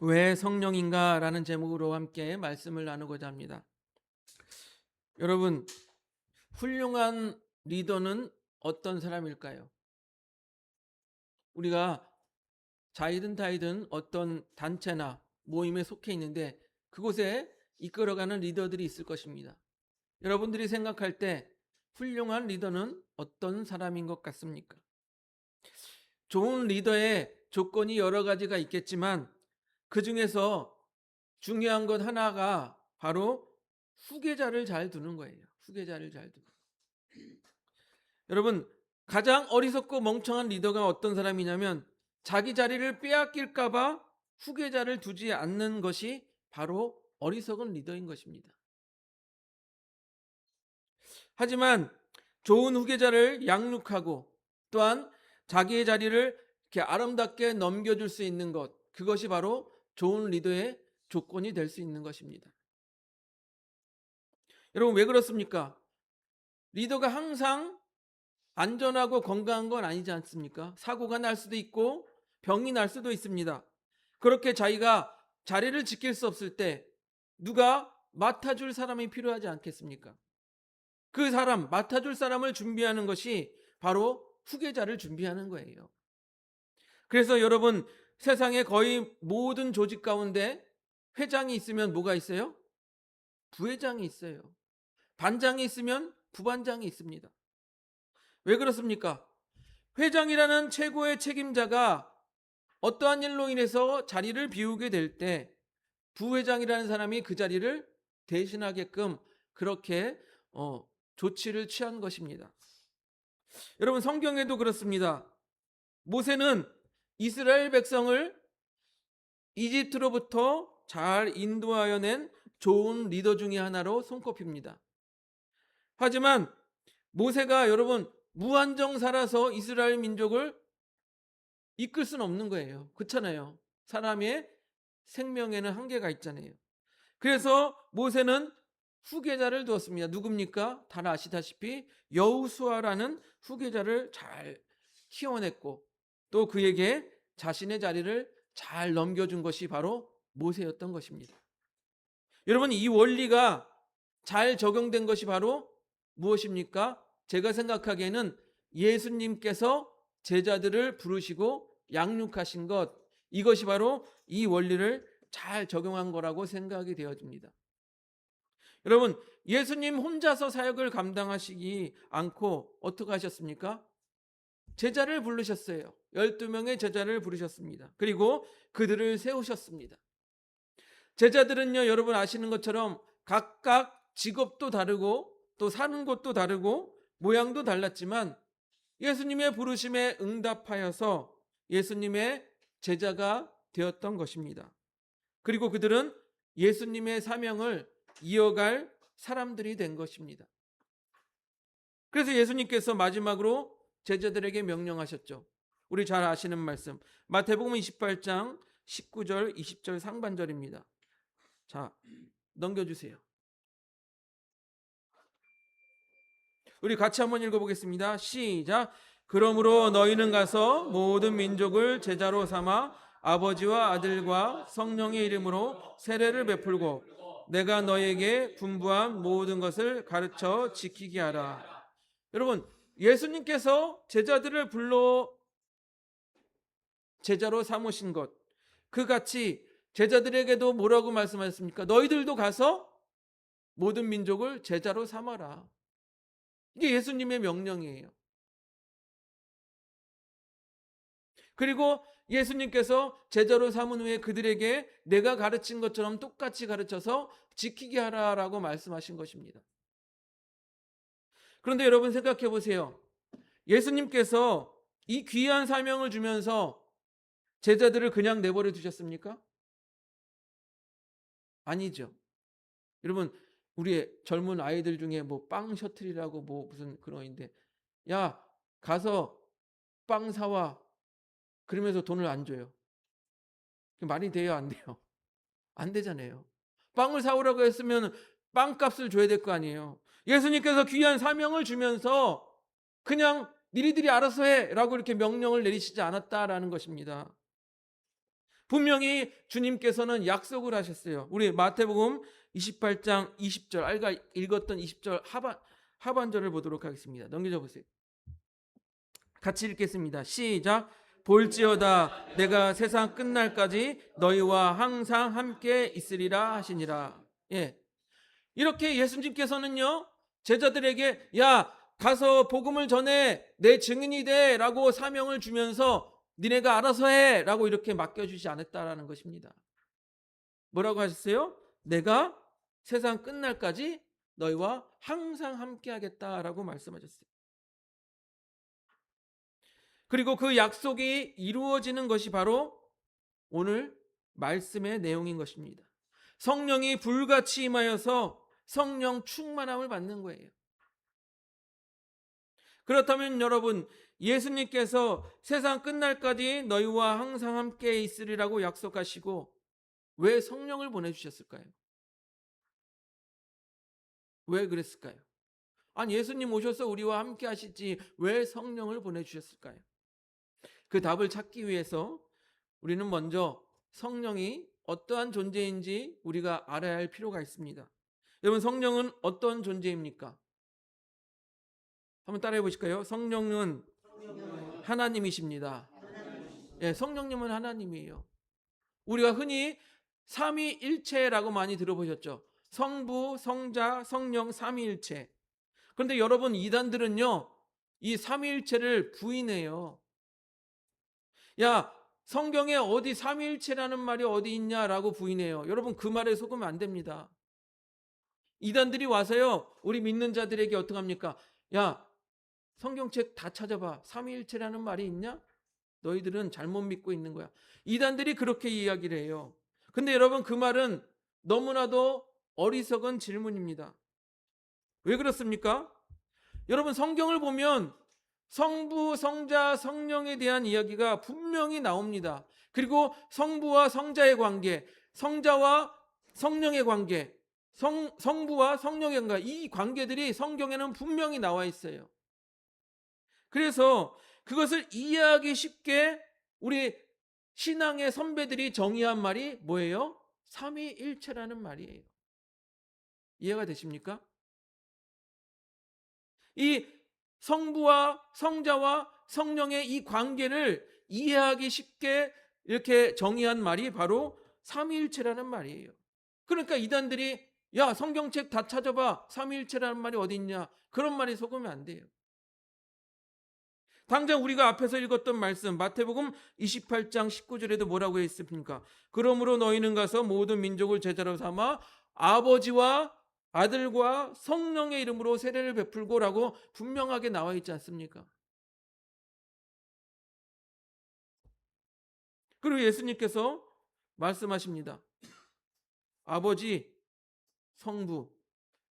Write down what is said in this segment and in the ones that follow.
왜 성령인가? 라는 제목으로 함께 말씀을 나누고자 합니다. 여러분, 훌륭한 리더는 어떤 사람일까요? 우리가 자이든 타이든 어떤 단체나 모임에 속해 있는데 그곳에 이끌어가는 리더들이 있을 것입니다. 여러분들이 생각할 때 훌륭한 리더는 어떤 사람인 것 같습니까? 좋은 리더의 조건이 여러 가지가 있겠지만 그 중에서 중요한 것 하나가 바로 후계자를 잘 두는 거예요. 후계자를 잘 두는. 여러분, 가장 어리석고 멍청한 리더가 어떤 사람이냐면 자기 자리를 빼앗길까 봐 후계자를 두지 않는 것이 바로 어리석은 리더인 것입니다. 하지만 좋은 후계자를 양육하고 또한 자기의 자리를 이렇게 아름답게 넘겨줄 수 있는 것, 그것이 바로 좋은 리더의 조건이 될 수 있는 것입니다. 여러분, 왜 그렇습니까? 리더가 항상 안전하고 건강한 건 아니지 않습니까? 사고가 날 수도 있고 병이 날 수도 있습니다. 그렇게 자기가 자리를 지킬 수 없을 때 누가 맡아줄 사람이 필요하지 않겠습니까? 그 사람, 맡아줄 사람을 준비하는 것이 바로 후계자를 준비하는 거예요. 그래서 여러분, 세상의 거의 모든 조직 가운데 회장이 있으면 뭐가 있어요? 부회장이 있어요. 반장이 있으면 부반장이 있습니다. 왜 그렇습니까? 회장이라는 최고의 책임자가 어떠한 일로 인해서 자리를 비우게 될 때 부회장이라는 사람이 그 자리를 대신하게끔 그렇게 조치를 취한 것입니다. 여러분, 성경에도 그렇습니다. 모세는 이스라엘 백성을 이집트로부터 잘 인도하여 낸 좋은 리더 중에 하나로 손꼽힙니다. 하지만 모세가 여러분 무한정 살아서 이스라엘 민족을 이끌 수는 없는 거예요. 그렇잖아요. 사람의 생명에는 한계가 있잖아요. 그래서 모세는 후계자를 두었습니다. 누굽니까? 다 아시다시피 여호수아라는 후계자를 잘 키워냈고 또 그에게 자신의 자리를 잘 넘겨준 것이 바로 모세였던 것입니다. 여러분, 이 원리가 잘 적용된 것이 바로 무엇입니까? 제가 생각하기에는 예수님께서 제자들을 부르시고 양육하신 것, 이것이 바로 이 원리를 잘 적용한 거라고 생각이 되어집니다. 여러분, 예수님 혼자서 사역을 감당하시지 않고 어떻게 하셨습니까? 제자를 부르셨어요. 12명의 제자를 부르셨습니다. 그리고 그들을 세우셨습니다. 제자들은요, 여러분 아시는 것처럼 각각 직업도 다르고 또 사는 곳도 다르고 모양도 달랐지만 예수님의 부르심에 응답하여서 예수님의 제자가 되었던 것입니다. 그리고 그들은 예수님의 사명을 이어갈 사람들이 된 것입니다. 그래서 예수님께서 마지막으로 제자들에게 명령하셨죠. 우리 잘 아시는 말씀, 마태복음 28장 19절 20절 상반절입니다. 자, 넘겨주세요. 우리 같이 한번 읽어보겠습니다. 시작. 그러므로 너희는 가서 모든 민족을 제자로 삼아 아버지와 아들과 성령의 이름으로 세례를 베풀고 내가 너희에게 분부한 모든 것을 가르쳐 지키게 하라. 여러분, 예수님께서 제자들을 불러 제자로 삼으신 것, 그같이 제자들에게도 뭐라고 말씀하셨습니까? 너희들도 가서 모든 민족을 제자로 삼아라. 이게 예수님의 명령이에요. 그리고 예수님께서 제자로 삼은 후에 그들에게 내가 가르친 것처럼 똑같이 가르쳐서 지키게 하라라고 말씀하신 것입니다. 그런데 여러분 생각해 보세요. 예수님께서 이 귀한 사명을 주면서 제자들을 그냥 내버려 두셨습니까? 아니죠. 여러분, 우리 젊은 아이들 중에 뭐 빵 셔틀이라고 뭐 무슨 그런 인데, 야, 가서 빵 사와. 그러면서 돈을 안 줘요. 말이 돼요, 안 돼요? 안 되잖아요. 빵을 사오라고 했으면 빵값을 줘야 될 거 아니에요. 예수님께서 귀한 사명을 주면서 그냥 니들이 알아서 해라고 이렇게 명령을 내리시지 않았다라는 것입니다. 분명히 주님께서는 약속을 하셨어요. 우리 마태복음 28장 20절, 아까 읽었던 20절 하반절을 보도록 하겠습니다. 넘겨줘 보세요. 같이 읽겠습니다. 시작. 볼지어다 내가 세상 끝날까지 너희와 항상 함께 있으리라 하시니라. 예. 이렇게 예수님께서는요, 제자들에게 야, 가서 복음을 전해 내 증인이 돼라고 사명을 주면서 니네가 알아서 해라고 이렇게 맡겨주지 않았다라는 것입니다. 뭐라고 하셨어요? 내가 세상 끝날까지 너희와 항상 함께 하겠다라고 말씀하셨어요. 그리고 그 약속이 이루어지는 것이 바로 오늘 말씀의 내용인 것입니다. 성령이 불같이 임하여서 성령 충만함을 받는 거예요. 그렇다면 여러분, 예수님께서 세상 끝날까지 너희와 항상 함께 있으리라고 약속하시고 왜 성령을 보내주셨을까요? 왜 그랬을까요? 아니, 예수님 오셔서 우리와 함께 하시지 왜 성령을 보내주셨을까요? 그 답을 찾기 위해서 우리는 먼저 성령이 어떠한 존재인지 우리가 알아야 할 필요가 있습니다. 여러분, 성령은 어떤 존재입니까? 한번 따라해 보실까요? 성령은 하나님이십니다. 예, 성령님은 하나님이에요. 우리가 흔히 삼위일체라고 많이 들어보셨죠? 성부, 성자, 성령 삼위일체. 그런데 여러분, 이단들은요, 이 삼위일체를 부인해요. 야, 성경에 어디 삼위일체라는 말이 어디 있냐라고 부인해요. 여러분, 그 말에 속으면 안 됩니다. 이단들이 와서요, 우리 믿는 자들에게 어떻게 합니까? 야, 성경책 다 찾아봐. 삼위일체라는 말이 있냐? 너희들은 잘못 믿고 있는 거야. 이단들이 그렇게 이야기를 해요. 근데 여러분, 그 말은 너무나도 어리석은 질문입니다. 왜 그렇습니까? 여러분, 성경을 보면 성부, 성자, 성령에 대한 이야기가 분명히 나옵니다. 그리고 성부와 성자의 관계, 성자와 성령의 관계, 성부와 성령의 관계, 이 관계들이 성경에는 분명히 나와 있어요. 그래서 그것을 이해하기 쉽게 우리 신앙의 선배들이 정의한 말이 뭐예요? 삼위일체라는 말이에요. 이해가 되십니까? 이 성부와 성자와 성령의 이 관계를 이해하기 쉽게 이렇게 정의한 말이 바로 삼위일체라는 말이에요. 그러니까 이단들이 야, 성경책 다 찾아봐. 삼위일체라는 말이 어디 있냐? 그런 말이 속으면 안 돼요. 당장 우리가 앞에서 읽었던 말씀 마태복음 28장 19절에도 뭐라고 했습니까? 그러므로 너희는 가서 모든 민족을 제자로 삼아 아버지와 아들과 성령의 이름으로 세례를 베풀고라고 분명하게 나와 있지 않습니까? 그리고 예수님께서 말씀하십니다. 아버지, 성부,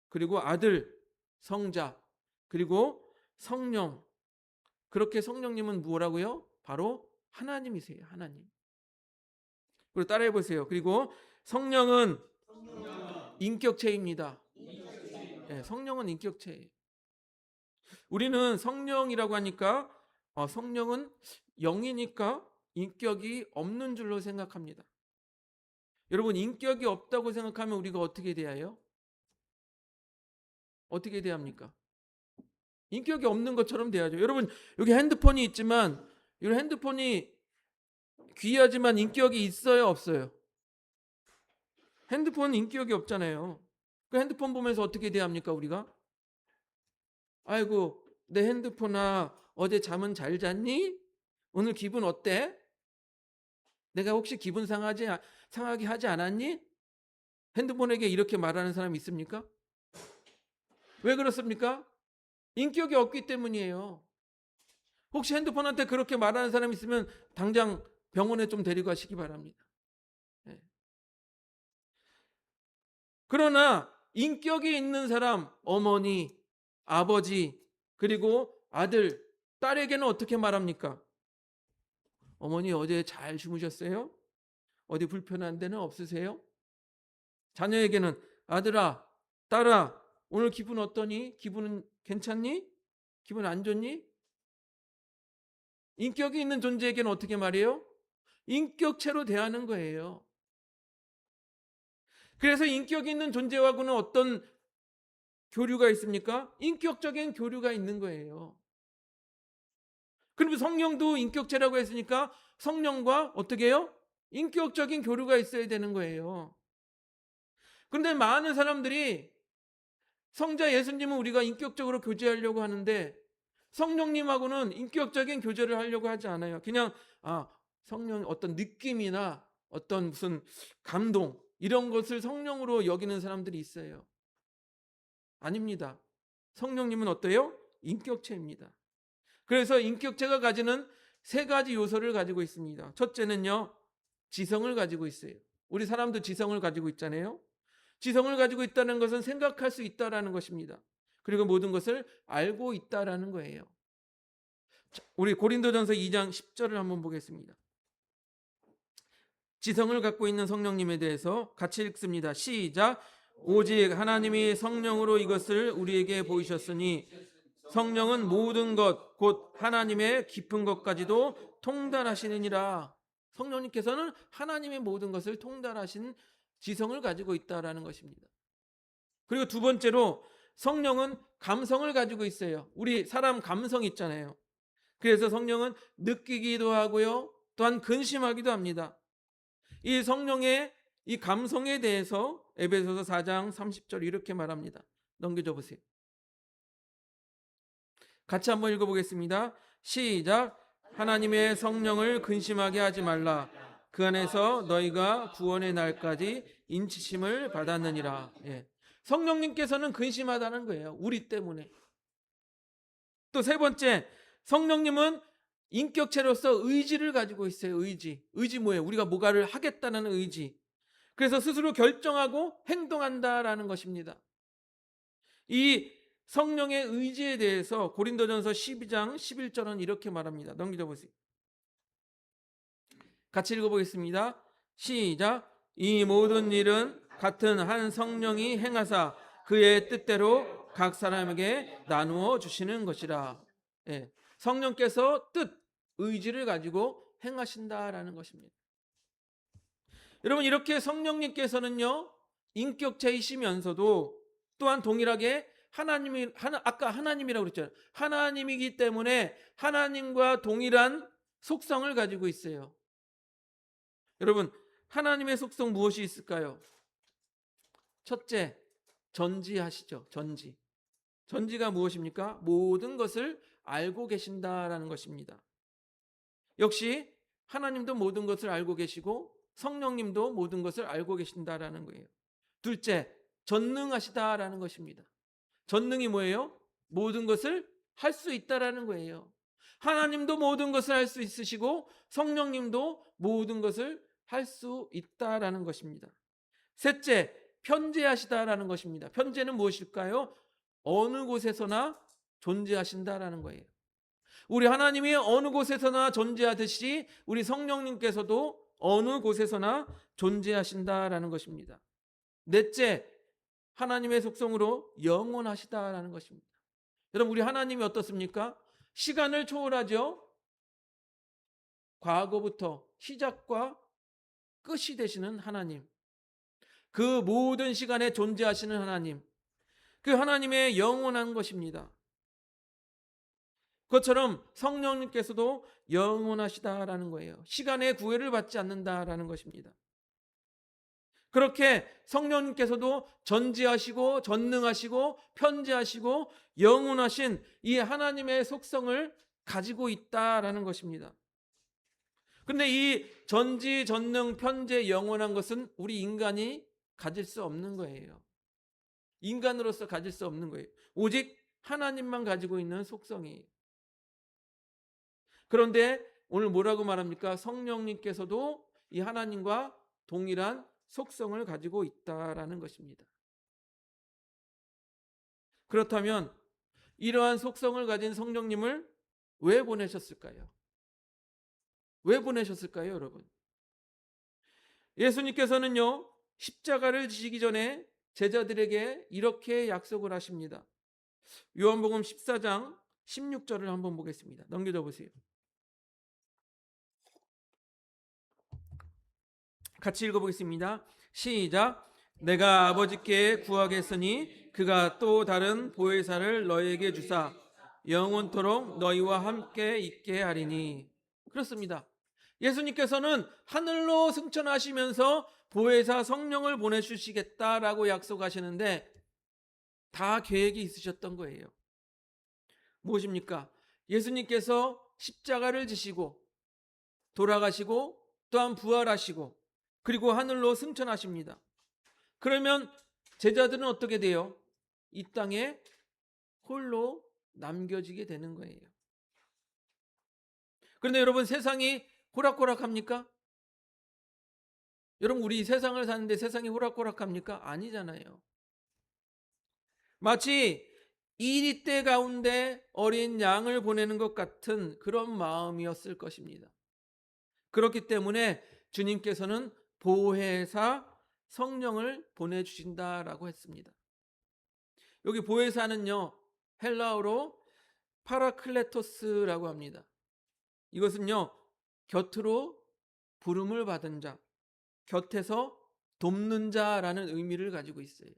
그리고 아들, 성자, 그리고 성령. 그렇게 성령님은 뭐라고요? 바로 하나님이세요. 하나님. 그리고 따라해 보세요. 그리고 성령은 인격체입니다. 네, 성령은 인격체예요. 우리는 성령이라고 하니까 성령은 영이니까 인격이 없는 줄로 생각합니다. 여러분, 인격이 없다고 생각하면 우리가 어떻게 대해요? 어떻게 대합니까? 인격이 없는 것처럼 대하죠. 여러분, 여기 핸드폰이 있지만 이 핸드폰이 귀하지만 인격이 있어요, 없어요? 핸드폰은 인격이 없잖아요. 그 핸드폰 보면서 어떻게 대합니까, 우리가? 아이고, 내 핸드폰아, 어제 잠은 잘 잤니? 오늘 기분 어때? 내가 혹시 기분 상하게 하지 않았니? 핸드폰에게 이렇게 말하는 사람이 있습니까? 왜 그렇습니까? 인격이 없기 때문이에요. 혹시 핸드폰한테 그렇게 말하는 사람이 있으면 당장 병원에 좀 데리고 가시기 바랍니다. 네. 그러나 인격이 있는 사람, 어머니, 아버지, 그리고 아들, 딸에게는 어떻게 말합니까? 어머니 어제 잘 주무셨어요? 어디 불편한 데는 없으세요? 자녀에게는 아들아, 딸아, 오늘 기분 어떠니? 기분은 괜찮니? 기분 안 좋니? 인격이 있는 존재에게는 어떻게 말해요? 인격체로 대하는 거예요. 그래서 인격 있는 존재하고는 어떤 교류가 있습니까? 인격적인 교류가 있는 거예요. 그러면 성령도 인격체라고 했으니까 성령과 어떻게 해요? 인격적인 교류가 있어야 되는 거예요. 그런데 많은 사람들이 성자 예수님은 우리가 인격적으로 교제하려고 하는데 성령님하고는 인격적인 교제를 하려고 하지 않아요. 그냥 성령 어떤 느낌이나 어떤 무슨 감동 이런 것을 성령으로 여기는 사람들이 있어요. 아닙니다. 성령님은 어때요? 인격체입니다. 그래서 인격체가 가지는 세 가지 요소를 가지고 있습니다. 첫째는요, 지성을 가지고 있어요. 우리 사람도 지성을 가지고 있잖아요. 지성을 가지고 있다는 것은 생각할 수 있다라는 것입니다. 그리고 모든 것을 알고 있다라는 거예요. 우리 고린도전서 2장 10절을 한번 보겠습니다. 지성을 갖고 있는 성령님에 대해서 같이 읽습니다. 시작. 오직 하나님이 성령으로 이것을 우리에게 보이셨으니 성령은 모든 것 곧 하나님의 깊은 것까지도 통달하시느니라. 성령님께서는 하나님의 모든 것을 통달하신 지성을 가지고 있다라는 것입니다. 그리고 두 번째로 성령은 감성을 가지고 있어요. 우리 사람 감성 있잖아요. 그래서 성령은 느끼기도 하고요, 또한 근심하기도 합니다. 이 성령의 이 감성에 대해서 에베소서 4장 30절 이렇게 말합니다. 넘겨줘 보세요. 같이 한번 읽어보겠습니다. 시작. 하나님의 성령을 근심하게 하지 말라. 그 안에서 너희가 구원의 날까지 인치심을 받았느니라. 예. 성령님께서는 근심하다는 거예요. 우리 때문에. 또 세 번째, 성령님은 인격체로서 의지를 가지고 있어요. 의지 뭐예요? 우리가 뭐가를 하겠다는 의지. 그래서 스스로 결정하고 행동한다라는 것입니다. 이 성령의 의지에 대해서 고린도전서 12장 11절은 이렇게 말합니다. 넘겨 보세요. 같이 읽어보겠습니다. 시작. 이 모든 일은 같은 한 성령이 행하사 그의 뜻대로 각 사람에게 나누어 주시는 것이라. 예. 성령께서 의지를 가지고 행하신다라는 것입니다. 여러분, 이렇게 성령님께서는요, 인격체이시면서도 또한 동일하게 아까 하나님이라고 그랬잖아요. 하나님이기 때문에 하나님과 동일한 속성을 가지고 있어요. 여러분, 하나님의 속성 무엇이 있을까요? 첫째, 전지하시죠. 전지가 무엇입니까? 모든 것을 알고 계신다라는 것입니다. 역시 하나님도 모든 것을 알고 계시고 성령님도 모든 것을 알고 계신다라는 거예요. 둘째, 전능하시다라는 것입니다. 전능이 뭐예요? 모든 것을 할 수 있다라는 거예요. 하나님도 모든 것을 할 수 있으시고 성령님도 모든 것을 할 수 있다라는 것입니다. 셋째, 편재하시다라는 것입니다. 편재는 무엇일까요? 어느 곳에서나 존재하신다라는 거예요. 우리 하나님이 어느 곳에서나 존재하듯이 우리 성령님께서도 어느 곳에서나 존재하신다라는 것입니다. 넷째, 하나님의 속성으로 영원하시다라는 것입니다. 여러분, 우리 하나님이 어떻습니까? 시간을 초월하죠. 과거부터 시작과 끝이 되시는 하나님, 그 모든 시간에 존재하시는 하나님, 그 하나님의 영원한 것입니다. 그것처럼 성령님께서도 영원하시다라는 거예요. 시간의 구애를 받지 않는다라는 것입니다. 그렇게 성령님께서도 전지하시고 전능하시고 편재하시고 영원하신 이 하나님의 속성을 가지고 있다라는 것입니다. 그런데 이 전지, 전능, 편재, 영원한 것은 우리 인간이 가질 수 없는 거예요. 인간으로서 가질 수 없는 거예요. 오직 하나님만 가지고 있는 속성이에요. 그런데 오늘 뭐라고 말합니까? 성령님께서도 이 하나님과 동일한 속성을 가지고 있다라는 것입니다. 그렇다면 이러한 속성을 가진 성령님을 왜 보내셨을까요? 왜 보내셨을까요, 여러분? 예수님께서는요, 십자가를 지시기 전에 제자들에게 이렇게 약속을 하십니다. 요한복음 14장 16절을 한번 보겠습니다. 넘겨줘 보세요. 같이 읽어보겠습니다. 시작. 내가 아버지께 구하겠으니 그가 또 다른 보혜사를 너희에게 주사 영원토록 너희와 함께 있게 하리니. 그렇습니다. 예수님께서는 하늘로 승천하시면서 보혜사 성령을 보내주시겠다라고 약속하시는데 다 계획이 있으셨던 거예요. 무엇입니까? 예수님께서 십자가를 지시고 돌아가시고 또한 부활하시고 그리고 하늘로 승천하십니다. 그러면 제자들은 어떻게 돼요? 이 땅에 홀로 남겨지게 되는 거예요. 그런데 여러분, 세상이 호락호락합니까? 여러분, 우리 세상을 사는데 세상이 호락호락합니까? 아니잖아요. 마치 이리떼 가운데 어린 양을 보내는 것 같은 그런 마음이었을 것입니다. 그렇기 때문에 주님께서는 보혜사 성령을 보내주신다라고 했습니다. 여기 보혜사는요, 헬라어로 파라클레토스라고 합니다. 이것은요, 곁으로 부름을 받은 자, 곁에서 돕는 자라는 의미를 가지고 있어요.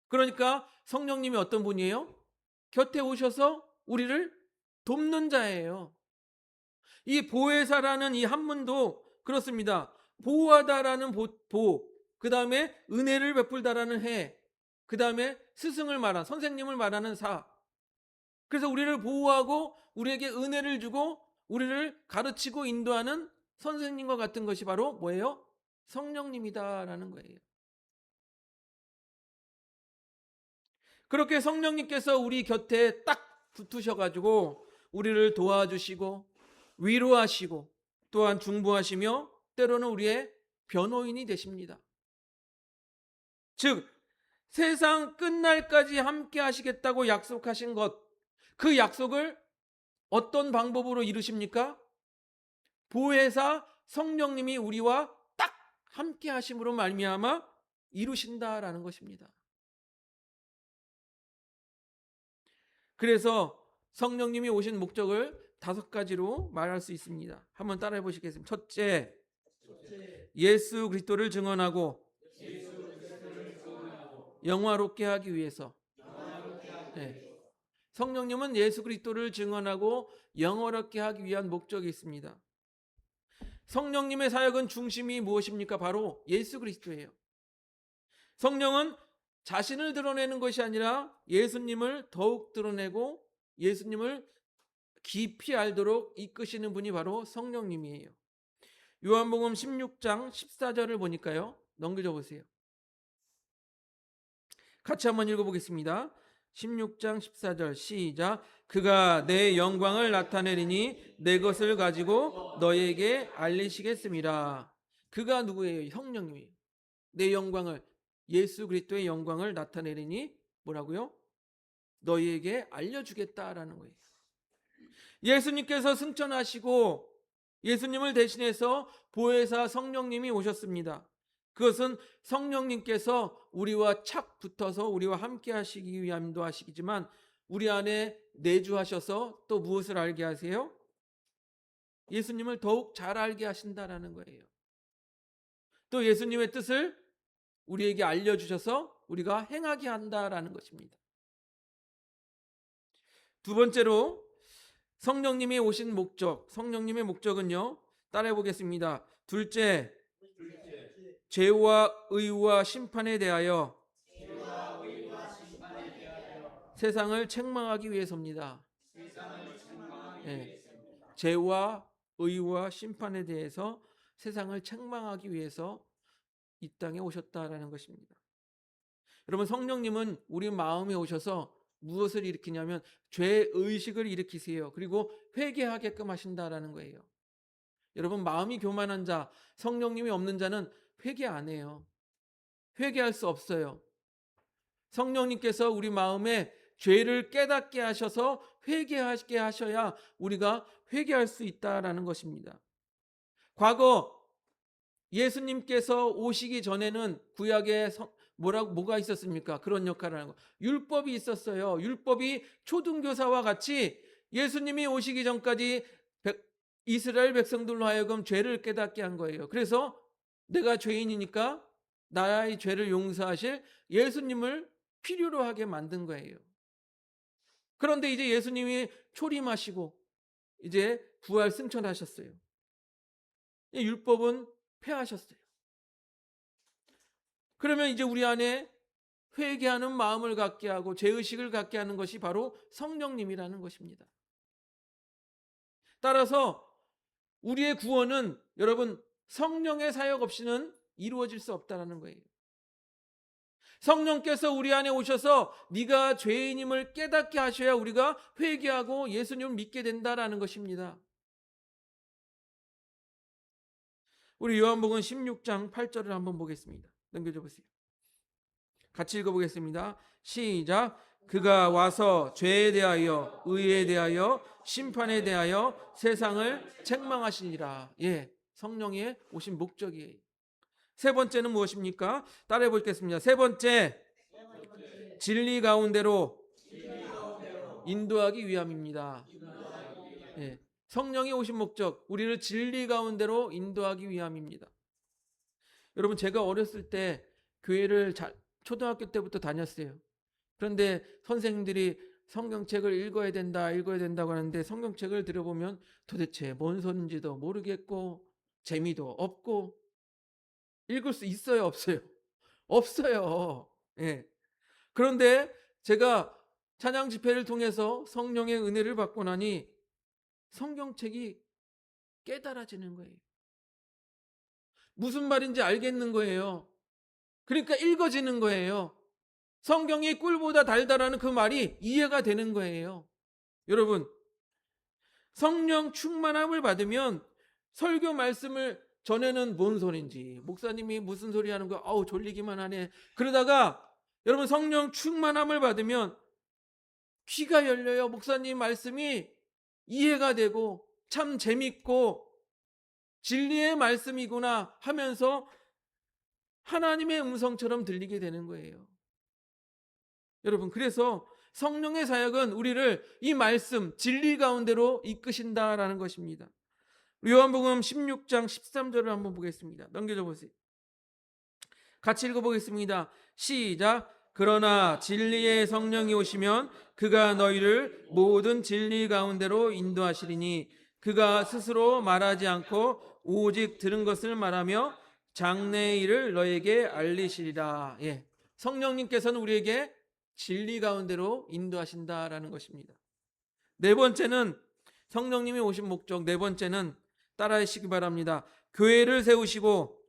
그러니까 성령님이 어떤 분이에요? 곁에 오셔서 우리를 돕는 자예요. 이 보혜사라는 이 한문도 그렇습니다. 보호하다라는 보, 그 다음에 은혜를 베풀다라는 해, 그 다음에 스승을 말한, 선생님을 말하는 사. 그래서 우리를 보호하고 우리에게 은혜를 주고 우리를 가르치고 인도하는 선생님과 같은 것이 바로 뭐예요? 성령님이다라는 거예요. 그렇게 성령님께서 우리 곁에 딱 붙으셔가지고 우리를 도와주시고 위로하시고 또한 중보하시며 때로는 우리의 변호인이 되십니다. 즉 세상 끝날까지 함께 하시겠다고 약속하신 것, 그 약속을 어떤 방법으로 이루십니까? 보혜사 성령님이 우리와 딱 함께 하심으로 말미암아 이루신다라는 것입니다. 그래서 성령님이 오신 목적을 5가지로 말할 수 있습니다. 한번 따라해 보시겠습니다. 첫째, 예수 그리스도를 증언하고 영화롭게 하기 위해서. 네. 성령님은 예수 그리스도를 증언하고 영화롭게 하기 위한 목적이 있습니다. 성령님의 사역은 중심이 무엇입니까? 바로 예수 그리스도예요. 성령은 자신을 드러내는 것이 아니라 예수님을 더욱 드러내고 예수님을 깊이 알도록 이끄시는 분이 바로 성령님이에요. 요한복음 16장 14절을 보니까요. 넘겨줘 보세요. 같이 한번 읽어보겠습니다. 16장 14절 시작. 그가 내 영광을 나타내리니 내 것을 가지고 너에게 알리시겠습니다. 그가 누구예요? 성령님이에요. 내 영광을, 예수 그리스도의 영광을 나타내리니 뭐라고요? 너희에게 알려주겠다라는 거예요. 예수님께서 승천하시고 예수님을 대신해서 보혜사 성령님이 오셨습니다. 그것은 성령님께서 우리와 착 붙어서 우리와 함께 하시기 위함도 하시지만 우리 안에 내주하셔서 또 무엇을 알게 하세요? 예수님을 더욱 잘 알게 하신다라는 거예요. 또 예수님의 뜻을 우리에게 알려주셔서 우리가 행하게 한다라는 것입니다. 두 번째로 성령님이 오신 목적, 성령님의 목적은요, 따라해 보겠습니다. 둘째, 죄와 의와 심판에 대하여 세상을 책망하기 위해서입니다. 네. 죄와 의와 심판에 대해서 세상을 책망하기 위해서 이 땅에 오셨다라는 것입니다. 여러분, 성령님은 우리 마음에 오셔서 무엇을 일으키냐면 죄의식을 일으키세요. 그리고 회개하게끔 하신다라는 거예요. 여러분, 마음이 교만한 자, 성령님이 없는 자는 회개 안 해요. 회개할 수 없어요. 성령님께서 우리 마음에 죄를 깨닫게 하셔서 회개하게 하셔야 우리가 회개할 수 있다라는 것입니다. 과거 예수님께서 오시기 전에는 구약에 뭐가 있었습니까? 그런 역할을 하는 거. 율법이 있었어요. 율법이 초등교사와 같이 예수님이 오시기 전까지 이스라엘 백성들로 하여금 죄를 깨닫게 한 거예요. 그래서 내가 죄인이니까 나의 죄를 용서하실 예수님을 필요로 하게 만든 거예요. 그런데 이제 예수님이 초림하시고 이제 부활 승천하셨어요. 율법은 폐하셨어요. 그러면 이제 우리 안에 회개하는 마음을 갖게 하고 죄의식을 갖게 하는 것이 바로 성령님이라는 것입니다. 따라서 우리의 구원은 여러분 성령의 사역 없이는 이루어질 수 없다는 거예요. 성령께서 우리 안에 오셔서 네가 죄인임을 깨닫게 하셔야 우리가 회개하고 예수님을 믿게 된다라는 것입니다. 우리 요한복음 16장 8절을 한번 보겠습니다. 넘겨줘 보세요. 같이 읽어보겠습니다. 시작. 그가 와서 죄에 대하여 의에 대하여 심판에 대하여 세상을 책망하시니라. 예, 성령의 오신 목적이에요. 세 번째는 무엇입니까? 따라해 보겠습니다. 세 번째, 진리 가운데로 인도하기 위함입니다. 예, 성령이 오신 목적, 우리를 진리 가운데로 인도하기 위함입니다. 여러분, 제가 어렸을 때 교회를 초등학교 때부터 다녔어요. 그런데 선생님들이 성경책을 읽어야 된다고 하는데 성경책을 들어보면 도대체 뭔 소리인지도 모르겠고 재미도 없고 읽을 수 있어요, 없어요? 없어요. 예. 그런데 제가 찬양 집회를 통해서 성령의 은혜를 받고 나니 성경책이 깨달아지는 거예요. 무슨 말인지 알겠는 거예요. 그러니까 읽어지는 거예요. 성경이 꿀보다 달다라는 그 말이 이해가 되는 거예요. 여러분, 성령 충만함을 받으면 설교 말씀을 전에는 뭔 소린지 목사님이 무슨 소리 하는 거 아우 졸리기만 하네. 그러다가 여러분 성령 충만함을 받으면 귀가 열려요. 목사님 말씀이 이해가 되고 참 재밌고 진리의 말씀이구나 하면서 하나님의 음성처럼 들리게 되는 거예요. 여러분, 그래서 성령의 사역은 우리를 이 말씀, 진리 가운데로 이끄신다라는 것입니다. 요한복음 16장 13절을 한번 보겠습니다. 넘겨줘 보세요. 같이 읽어보겠습니다. 시작. 그러나 진리의 성령이 오시면 그가 너희를 모든 진리 가운데로 인도하시리니 그가 스스로 말하지 않고 오직 들은 것을 말하며 장래의 일을 너에게 알리시리라. 예, 성령님께서는 우리에게 진리 가운데로 인도하신다라는 것입니다. 네 번째는 성령님이 오신 목적, 네 번째는 따라하시기 바랍니다. 교회를 세우시고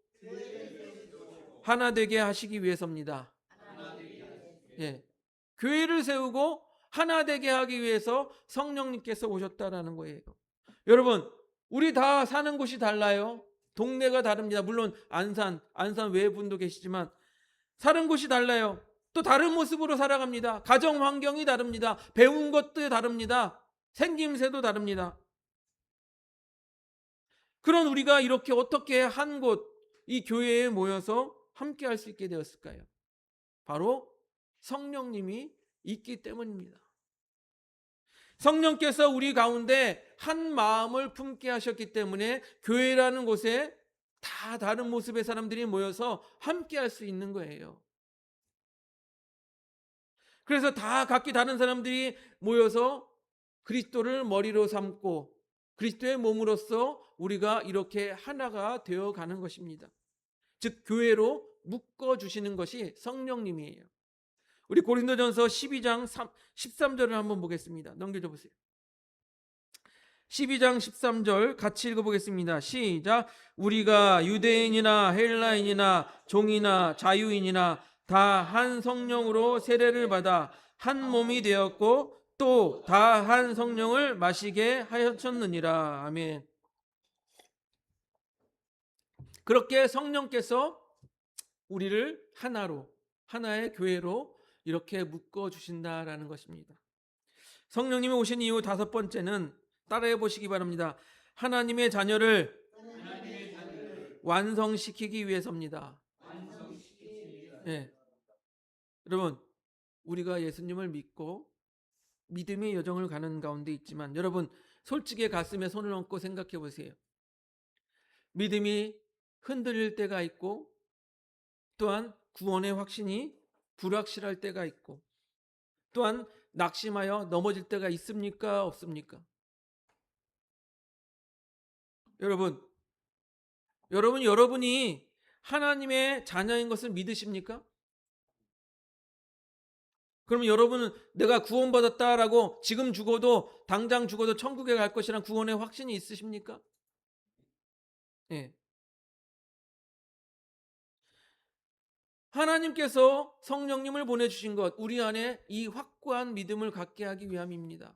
하나 되게 하시기 위해서입니다. 예, 교회를 세우고 하나 되게 하기 위해서 성령님께서 오셨다라는 거예요. 여러분, 우리 다 사는 곳이 달라요. 동네가 다릅니다. 물론 안산 외 분도 계시지만 사는 곳이 달라요. 또 다른 모습으로 살아갑니다. 가정 환경이 다릅니다. 배운 것도 다릅니다. 생김새도 다릅니다. 그런 우리가 이렇게 어떻게 한 곳, 이 교회에 모여서 함께 할 수 있게 되었을까요? 바로 성령님이 있기 때문입니다. 성령께서 우리 가운데 한 마음을 품게 하셨기 때문에 교회라는 곳에 다 다른 모습의 사람들이 모여서 함께 할 수 있는 거예요. 그래서 다 각기 다른 사람들이 모여서 그리스도를 머리로 삼고 그리스도의 몸으로서 우리가 이렇게 하나가 되어 가는 것입니다. 즉 교회로 묶어 주시는 것이 성령님이에요. 우리 고린도전서 12장 13절을 한번 보겠습니다. 넘겨줘 보세요. 12장 13절 같이 읽어보겠습니다. 시작. 우리가 유대인이나 헬라인이나 종이나 자유인이나 다 한 성령으로 세례를 받아 한 몸이 되었고 또 다 한 성령을 마시게 하셨느니라. 아멘. 그렇게 성령께서 우리를 하나로, 하나의 교회로 이렇게 묶어 주신다라는 것입니다. 성령님이 오신 이유 다섯 번째는 따라해 보시기 바랍니다. 하나님의 자녀를 완성시키기 위해서입니다. 네. 여러분, 우리가 예수님을 믿고 믿음의 여정을 가는 가운데 있지만 여러분 솔직히 가슴에 손을 얹고 생각해 보세요. 믿음이 흔들릴 때가 있고, 또한 구원의 확신이 불확실할 때가 있고, 또한 낙심하여 넘어질 때가 있습니까? 없습니까? 여러분이 하나님의 자녀인 것을 믿으십니까? 그러면 여러분은 내가 구원받았다라고 지금 죽어도, 당장 죽어도 천국에 갈 것이란 구원의 확신이 있으십니까? 예. 하나님께서 성령님을 보내주신 것, 우리 안에 이 확고한 믿음을 갖게 하기 위함입니다.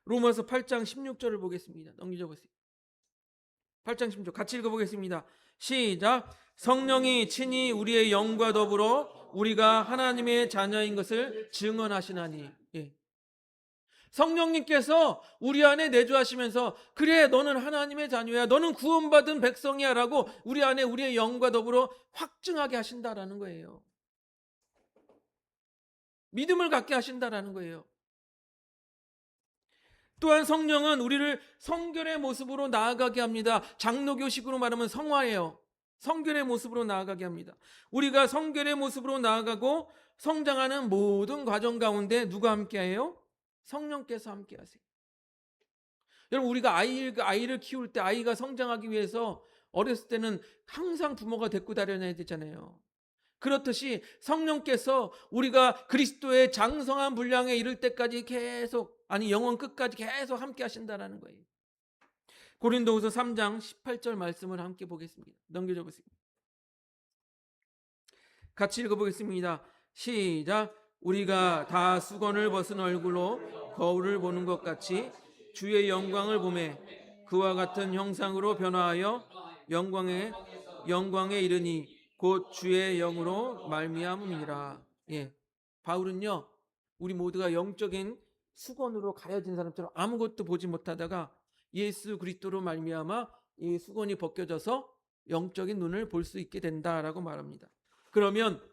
로마서 8장 16절을 보겠습니다. 넘기져 보세요. 8장 16절 같이 읽어보겠습니다. 시작. 성령이 친히 우리의 영과 더불어 우리가 하나님의 자녀인 것을 증언하시나니. 예. 성령님께서 우리 안에 내주하시면서, 그래 너는 하나님의 자녀야, 너는 구원받은 백성이야 라고 우리 안에 우리의 영과 더불어 확증하게 하신다라는 거예요. 믿음을 갖게 하신다라는 거예요. 또한 성령은 우리를 성결의 모습으로 나아가게 합니다. 장로교식으로 말하면 성화예요. 성결의 모습으로 나아가게 합니다. 우리가 성결의 모습으로 나아가고 성장하는 모든 과정 가운데 누가 함께해요? 성령께서 함께하세요. 여러분, 우리가 아이를 키울 때, 아이가 성장하기 위해서 어렸을 때는 항상 부모가 데리고 다녀야 되잖아요. 그렇듯이 성령께서 우리가 그리스도의 장성한 분량에 이를 때까지 계속, 아니 영원 끝까지 계속 함께 하신다라는 거예요. 고린도후서 3장 18절 말씀을 함께 보겠습니다. 넘겨줘 보세요. 같이 읽어보겠습니다. 시작. 우리가 다 수건을 벗은 얼굴로 거울을 보는 것 같이 주의 영광을 보매 그와 같은 형상으로 변화하여 영광에 이르니 곧 주의 영으로 말미암음이라. 예, 바울은요, 우리 모두가 영적인 수건으로 가려진 사람처럼 아무것도 보지 못하다가 예수 그리스도로 말미암아 이 수건이 벗겨져서 영적인 눈을 볼 수 있게 된다라고 말합니다. 그러면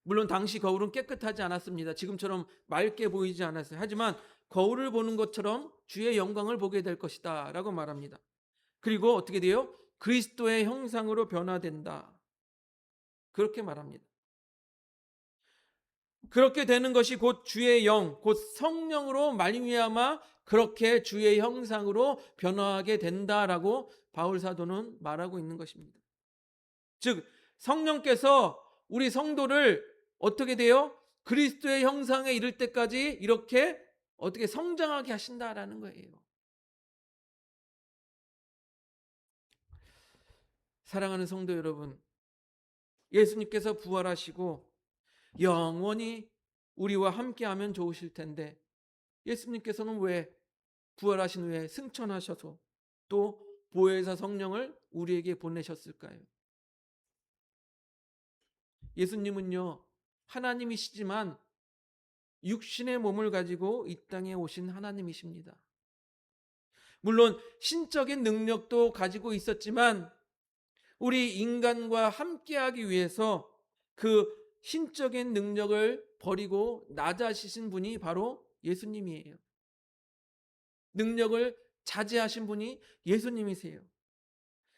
물론 당시 거울은 깨끗하지 않았습니다. 지금처럼 맑게 보이지 않았어요. 하지만 거울을 보는 것처럼 주의 영광을 보게 될 것이다 라고 말합니다. 그리고 어떻게 돼요? 그리스도의 형상으로 변화된다, 그렇게 말합니다. 그렇게 되는 것이 곧 주의 영, 곧 성령으로 말미암아 그렇게 주의 형상으로 변화하게 된다라고 바울 사도는 말하고 있는 것입니다. 즉 성령께서 우리 성도를 어떻게 돼요? 그리스도의 형상에 이를 때까지 이렇게 어떻게 성장하게 하신다라는 거예요. 사랑하는 성도 여러분, 예수님께서 부활하시고 영원히 우리와 함께하면 좋으실 텐데, 예수님께서는 왜 부활하신 후에 승천하셔서 또 보혜사 성령을 우리에게 보내셨을까요? 예수님은요, 하나님이시지만 육신의 몸을 가지고 이 땅에 오신 하나님이십니다. 물론 신적인 능력도 가지고 있었지만 우리 인간과 함께하기 위해서 그 신적인 능력을 버리고 낮아지신 분이 바로 예수님이에요. 능력을 자제하신 분이 예수님이세요.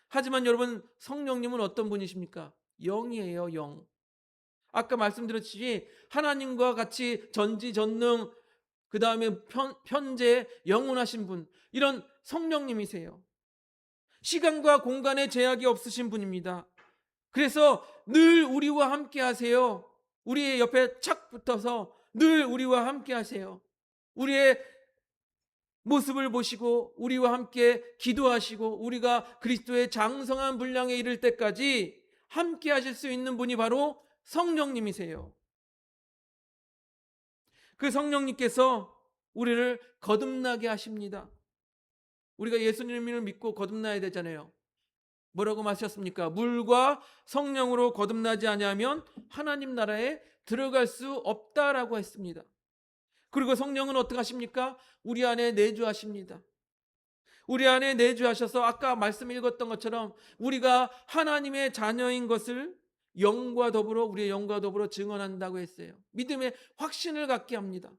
하지만 여러분, 성령님은 어떤 분이십니까? 영이에요, 영. 아까 말씀드렸듯이 하나님과 같이 전지전능, 그 다음에 현재 영원하신 분, 이런 성령님이세요. 시간과 공간에 제약이 없으신 분입니다. 그래서 늘 우리와 함께 하세요. 우리의 옆에 착 붙어서 늘 우리와 함께 하세요. 우리의 모습을 보시고 우리와 함께 기도하시고 우리가 그리스도의 장성한 분량에 이를 때까지 함께 하실 수 있는 분이 바로 성령님이세요. 그 성령님께서 우리를 거듭나게 하십니다. 우리가 예수님을 믿고 거듭나야 되잖아요. 뭐라고 말하셨습니까? 물과 성령으로 거듭나지 아니하면 하나님 나라에 들어갈 수 없다라고 했습니다. 그리고 성령은 어떻게 하십니까? 우리 안에 내주하십니다. 우리 안에 내주하셔서 아까 말씀 읽었던 것처럼 우리가 하나님의 자녀인 것을 영과 더불어, 우리의 영과 더불어 증언한다고 했어요. 믿음의 확신을 갖게 합니다.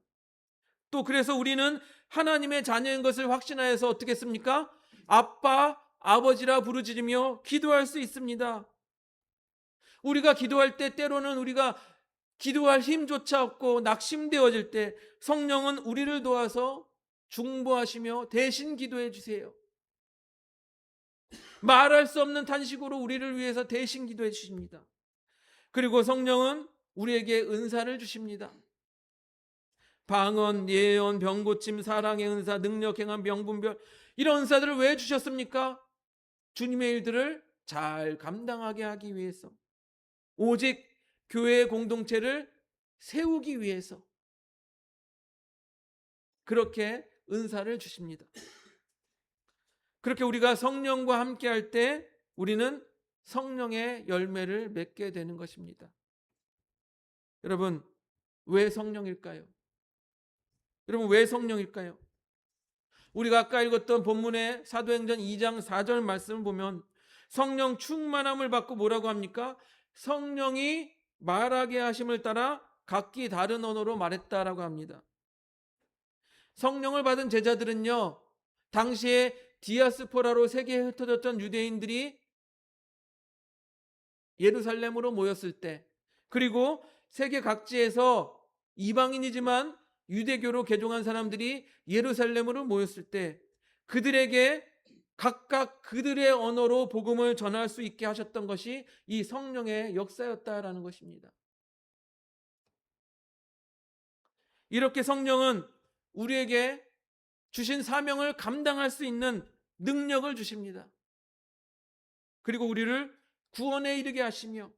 또 그래서 우리는 하나님의 자녀인 것을 확신하여서 어떻게 했습니까? 아빠, 아버지라 부르짖으며 기도할 수 있습니다. 우리가 기도할 때 때로는 우리가 기도할 힘조차 없고 낙심되어질 때 성령은 우리를 도와서 중보하시며 대신 기도해 주세요. 말할 수 없는 탄식으로 우리를 위해서 대신 기도해 주십니다. 그리고 성령은 우리에게 은사를 주십니다. 방언, 예언, 병고침, 사랑의 은사, 능력, 행함, 명분별, 이런 은사들을 왜 주셨습니까? 주님의 일들을 잘 감당하게 하기 위해서, 오직 교회의 공동체를 세우기 위해서 그렇게 은사를 주십니다. 그렇게 우리가 성령과 함께 할 때 우리는 성령의 열매를 맺게 되는 것입니다. 여러분, 왜 성령일까요? 여러분, 왜 성령일까요? 우리가 아까 읽었던 본문의 사도행전 2장 4절 말씀을 보면 성령 충만함을 받고 뭐라고 합니까? 성령이 말하게 하심을 따라 각기 다른 언어로 말했다라고 합니다. 성령을 받은 제자들은요, 당시에 디아스포라로 세계에 흩어졌던 유대인들이 예루살렘으로 모였을 때, 그리고 세계 각지에서 이방인이지만 유대교로 개종한 사람들이 예루살렘으로 모였을 때 그들에게 각각 그들의 언어로 복음을 전할 수 있게 하셨던 것이 이 성령의 역사였다라는 것입니다. 이렇게 성령은 우리에게 주신 사명을 감당할 수 있는 능력을 주십니다. 그리고 우리를 구원에 이르게 하시며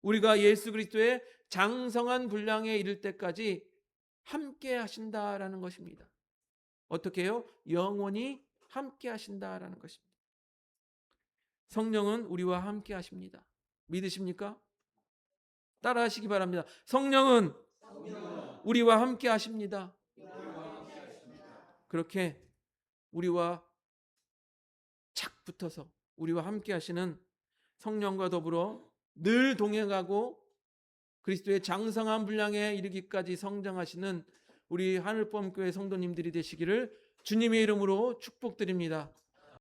우리가 예수 그리스도의 장성한 분량에 이를 때까지 함께 하신다라는 것입니다. 어떻게 해요? 영원히 함께 하신다라는 것입니다. 성령은 우리와 함께 하십니다. 믿으십니까? 따라 하시기 바랍니다. 성령은 우리와 함께 하십니다. 그렇게 우리와 착 붙어서 우리와 함께 하시는 성령과 더불어 늘 동행하고 그리스도의 장성한 분량에 이르기까지 성장하시는 우리 하늘범교회 성도님들이 되시기를 주님의 이름으로 축복드립니다.